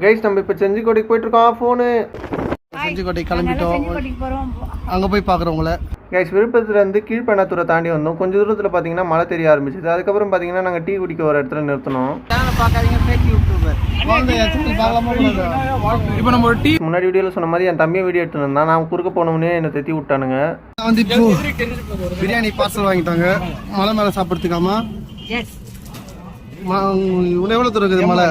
Guys நம்ம இப்போ செஞ்சிக்கோட்டைக்கு போயிட்டுருக்கோம். ஃபோனு செஞ்சிக்கோட்டை கிளம்பிட்டோம். அங்கே போய் பார்க்குறவங்கள கைஸ் விழுப்புரத்துலேருந்து கீழ்பெண்ணாத்தூரை தாண்டி வந்தோம். கொஞ்சம் தூரத்தில் பார்த்தீங்கன்னா மழை தெரிய ஆரம்பிச்சிது. அதுக்கப்புறம் பார்த்தீங்கன்னா நாங்கள் டீ குடிக்க ஒரு இடத்துல நிறுத்தினோம். இப்போ நம்ம ஒரு டீ முன்னாடி வீடியோவில் சொன்ன மாதிரி என் தம்பியை வீடியோ எடுத்துன்னு இருந்தான். நான் குறுக்க போனோம்னே என்னை தெத்தி விட்டானுங்க. வந்து இப்போ பிரியாணி பார்சல் வாங்கிட்டாங்க மலை மேலே சாப்பிட்றதுக்காமா. எவ்வளோ தூரம் இருக்குது மலை?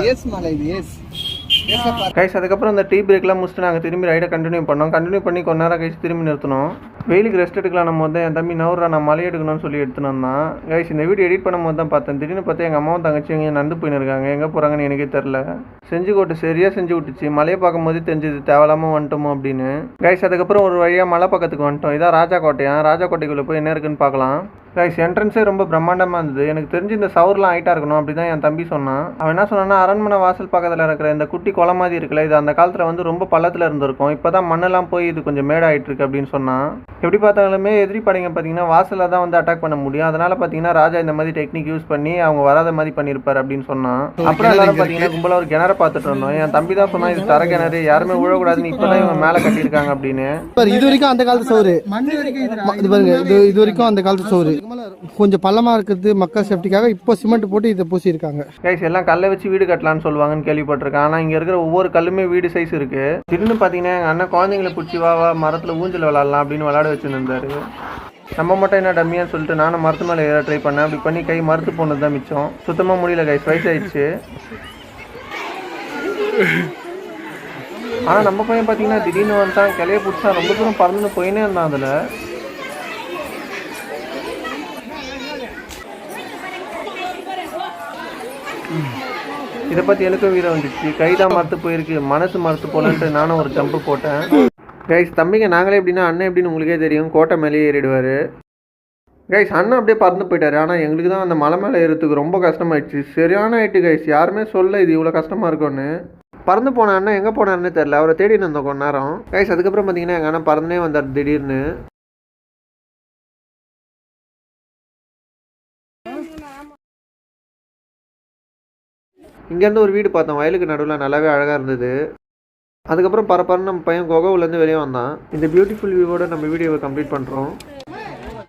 கைஸ் அதுக்கப்புறம் அந்த டீ பிரேக்லாம் முடிச்சுட்டு நாங்கள் திரும்பி ரைடை கண்டினியூ பண்ணி கொஞ்ச நேரம் கைஸ் திரும்பி நிறுத்தணும். வெயிலுக்கு ரெஸ்ட் எடுக்கலாம். நம்ம வந்து என் தம்பி நவரா நான் மலை எடுக்கணும்னு சொல்லி எடுத்துன்னு வந்தான். கைஸ் இந்த வீடியோ எடிட் பண்ணும்போது தான் பார்த்தேன். திடீர்னு பார்த்தா எங்கள் அம்மாவும் தங்கச்சி எங்கே நடந்து போயின்னு இருக்காங்க. எங்கே போகிறாங்கன்னு எனக்கே தெரில. செஞ்சிக்கோட்டை சரியாக செஞ்சு விட்டுச்சு. மலையை பார்க்கும்போது தெரிஞ்சது தேவையில்லாமல் வந்துட்டோமோ அப்படின்னு. கைஸ் அதுக்கப்புறம் ஒரு வழியாக மலை பக்கத்துக்கு வந்துட்டோம். இதான் ராஜா கோட்டைக்குள்ளே போய் என்ன இருக்குன்னு பார்க்கலாம். கைஸ் என்ட்ரன்ஸே ரொம்ப பிரம்மாண்டமாக இருந்தது. எனக்கு தெரிஞ்சு இந்த சவுர்லாம் ஹைட்டாக இருக்கணும் அப்படி தான் என் தம்பி சொன்னான். அவன் என்ன சொன்னான்னா அரண்மனை வாசல் பக்கத்தில் இருக்கிற இந்த குட்டி குள மாதிரி இருக்குல்ல, இது அந்த காலத்தில் வந்து ரொம்ப பள்ளத்தில் இருந்திருக்கும். இப்போ தான் மண்ணெல்லாம் போய் இது கொஞ்சம் மேடாகிட்டு இருக்கு அப்படின்னு சொன்னான். எப்படி பார்த்தாலுமே எதிரி படைங்க பார்த்தீங்கன்னா வாசலில் தான் வந்து அட்டாக் பண்ண முடியும். அதனால பார்த்தீங்கன்னா ராஜா இந்த மாதிரி டெக்னிக் யூஸ் பண்ணி அவங்க வராத மாதிரி பண்ணியிருப்பார் அப்படின்னு சொன்னான். அப்புறம் எல்லாரும் பார்த்தீங்கன்னா கும்பலாக ஒரு கிணறு பார்த்துட்டு இருந்தோம். என் தம்பி தான் சொன்னா இது தர கிணறு, யாருமே விழக்கூடாதுன்னு இப்போ தான் இவங்க மேலே கட்டியிருக்காங்க அப்படின்னு. இது வரைக்கும் அந்த காலத்து சோறு இது வரைக்கும் அந்த காலத்து சோறு கொஞ்சம் பள்ளமா இருக்குது. மக்கள் சேஃப்டிக்காக இப்போ சிமெண்ட் போட்டு இதை பூசி இருக்காங்க. கைஸ் எல்லாம் கல்லை வச்சு வீடு கட்டலாம்னு சொல்லுவாங்கன்னு கேள்விப்பட்டிருக்கேன். ஆனால் இங்கே இருக்கிற ஒவ்வொரு கல்லுமே வீடு சைஸ் இருக்கு. திடீர்னு பார்த்தீங்கன்னா எங்கள் அண்ணன் குழந்தைங்களை பிடிச்சி வா மரத்தில் ஊஞ்சல் விளாட்லாம் அப்படின்னு விளாட வச்சுருந்தாரு. நம்ம மட்டும் என்ன டம்மியான்னு சொல்லிட்டு நானும் மரத்து மேலே ஏற ட்ரை பண்ணேன். அப்படி பண்ணி கை மறுத்து போனது தான் மிச்சம். சுத்தமாக முடியல கைஸ், வயசாயிடுச்சு. ஆனால் நம்ம பையன் பார்த்தீங்கன்னா திடீர்னு வந்துட்டான், கிளைய பிடிச்சா ரொம்ப தூரம் பறந்து போயினே இருந்தான். அதில் இதை பற்றி எனக்கும் வீரம் வந்துச்சு. கைதான் மறுத்து போயிருக்கு, மனசு மறுத்து போலன்ட்டு நானும் ஒரு ஜம்பு போட்டேன். கைஸ் தம்பிங்க நாங்களே எப்படின்னா அண்ணன் எப்படின்னு உங்களுக்கே தெரியும், கோட்டை மேலேயே ஏறிடுவார். கைஸ் அண்ணன் அப்படியே பறந்து போயிட்டாரு. ஆனால் எங்களுக்கு தான் அந்த மலை மேலே ஏறதுக்கு ரொம்ப கஷ்டமாயிடுச்சு. சரியான ஆயிட்டு கைஸ், யாருமே சொல்ல இது இவ்வளோ கஷ்டமாக இருக்கும்னு. பறந்து போன அண்ணன் எங்கே போனாருன்னு தெரில, அவரை தேடின்னு இருந்தோம் கொஞ்ச நேரம். கைஸ் அதுக்கப்புறம் பார்த்தீங்கன்னா எங்கள் அண்ணன் பறந்துனே வந்தார் திடீர்னு. இங்கேருந்து ஒரு வீடு பார்த்தோம், வயலுக்கு நடுவில் நல்லாவே அழகாக இருந்தது. அதுக்கப்புறம் பரபரன்னு நம்ம பையன் குகையிலேருந்து வெளியே வந்தான். இந்த பியூட்டிஃபுல் வியூவோட நம்ம வீடியோவை கம்ப்ளீட் பண்ணுறோம்.